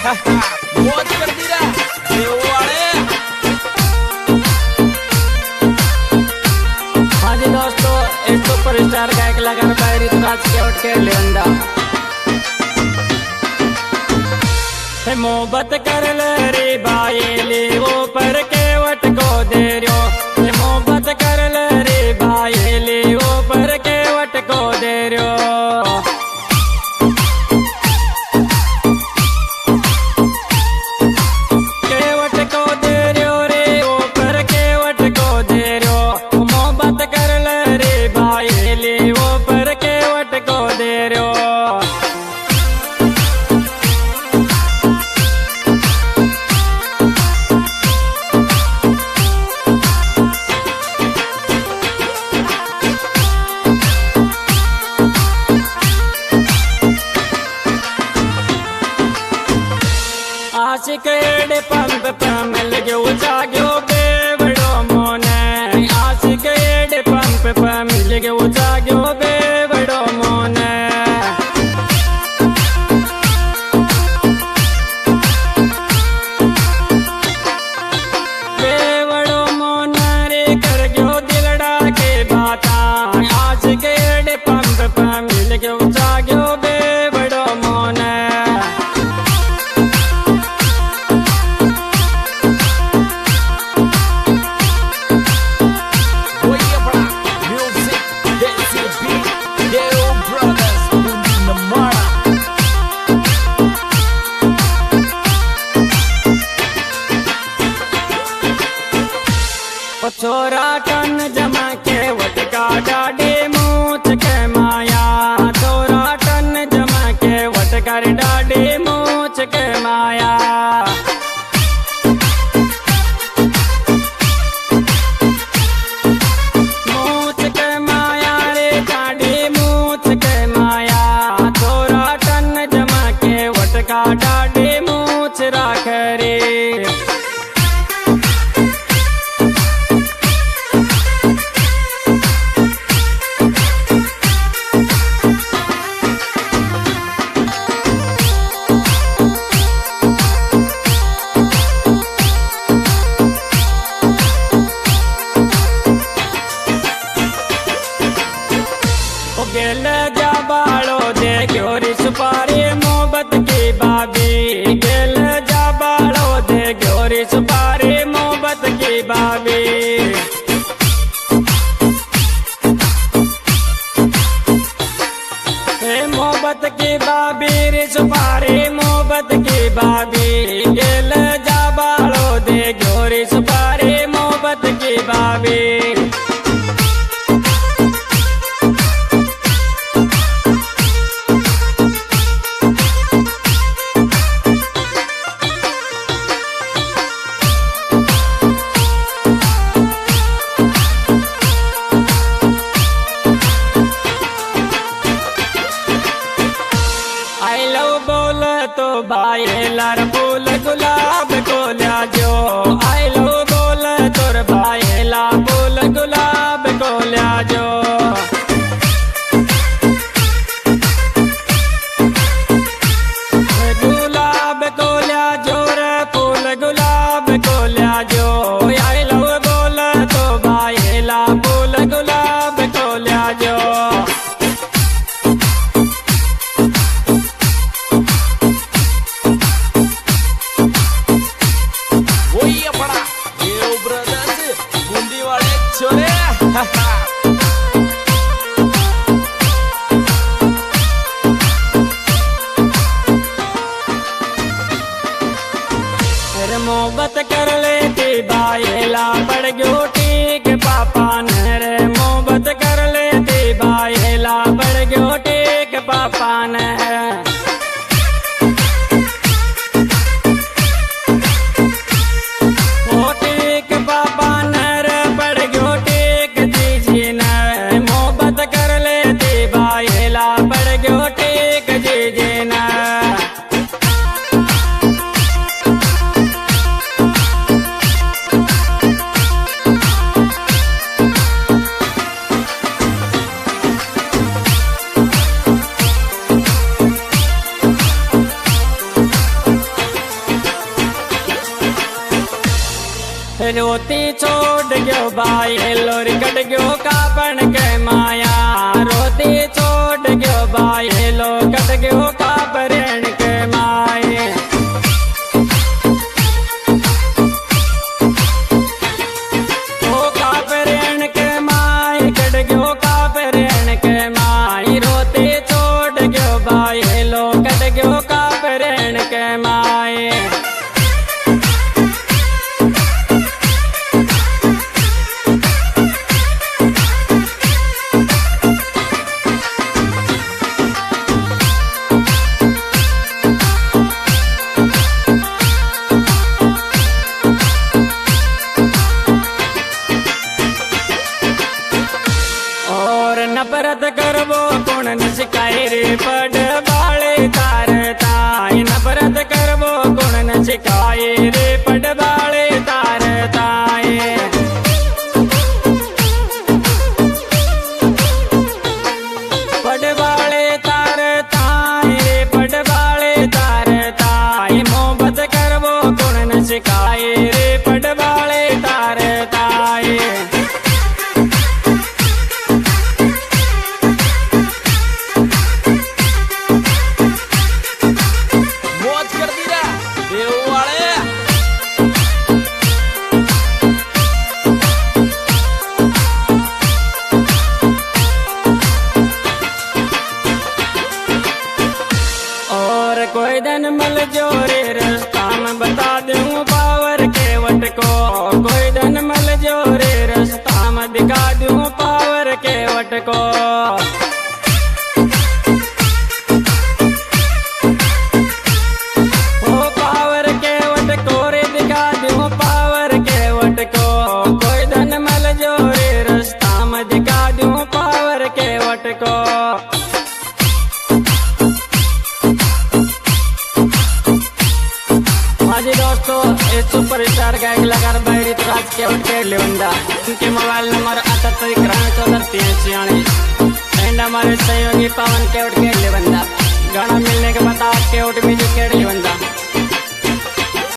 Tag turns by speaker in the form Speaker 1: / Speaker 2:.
Speaker 1: मौज करती रह देव वाले।
Speaker 2: हाँ जी दोस्तों, एक सुपरस्टार गायक लगान पायरी तो आज के उठ के लेंदा मोहब्बत कर ले रे बाये ले वो पर के वट को दे रयो। मोहब्बत कर ले रे बाये ले वो पर के वट को दे रयो। आशिक एड़े पंप पे मिल गयो जाग्यो बेवड़ो मोने। आशिक एड़े पंप पे मिल गयो जाग्यो बेवड़ो मोने। बेवड़ो मोने रे कर गयो दिलड़ा के बाता। आशिक एड़े पंप पे मिल गयो जाग्यो बेवड़ो मोने। छोरा टन जमा के वटका डाडे मूछ के माया। छोरा टन जमा के वटकर डाडे मूछ के माया। मूछ के माया रे डाडे मूछ के माया। छोरा टन जमा के वटका डाडे मूछ राख रे। गेल जा बाड़ो दे ग्योरी सुपारी मोहब्बत की बाबी। गेल जा बाड़ो दे ग्योरी सुपारी मोहब्बत की बाबी। मोहब्बत की बाबी रे सुपारी मोहब्बत की बाबी। गेल जा बाड़ो दे ग्योरी सुपारी मोहब्बत की बाबी। आई लव बोल तो भाई लार फूल गुलाब को ल्या जो। आई लव बोल तोर भाई ला फूल गुलाब को ल्या जो। गुलाब को ल्या जो रे फूल गुलाब को ल्या जो। आई लव बोल तो भाई ला फूल गुलाब को ल्या जो। मोहब्बत कर लेती बायला पड़ गयो ठीक पापा ने रे। मोहब्बत कर लेती बायला पड़ गयो ठीक पापा ने। ठीक पापा ने रे पड़ गयो ठीक दीजी रोती छोड़ गयो भाई लोर कट गयो कापन के माया रोती छोड़ गयो भाई लो कट गयो कापरेण के माए ओ कापरेण के माए कट गयो कापरेण के माई रोती छोड़ गयो भाई लो कट गयो कापरेण के माए नफरत करबो कौन न सिखाए रे पढ़ बाले तार ताई नफरत करबो कौन न सिखाए रे पढ़ बाले तार ताई पढ़ बाले तार ताई रे पढ़ बाले तार ताई मोहब्बत करबो कौन न सिखाए रे पढ़ बाले तार ताई कोई दिन मिल जो रे रास्ता में बता दूं पावर के वट को कोई दिन मिल जो रे रास्ता में दिखा दूं पावर के वट को ओ पावर के वट को रे दिखा दूं पावर के वट को कोई दिन मिल जो रे रास्ता में दिखा दूं पावर के वट को माजी दोस्तों इस सुपरस्टार गायक लगार बैरी तो राज के उठ के लेवंदा उनके मोबाइल नंबर 78 एंड हमारे सहयोगी पवन के उठ के लेवंदा गाना मिलने के बाद के उठ भी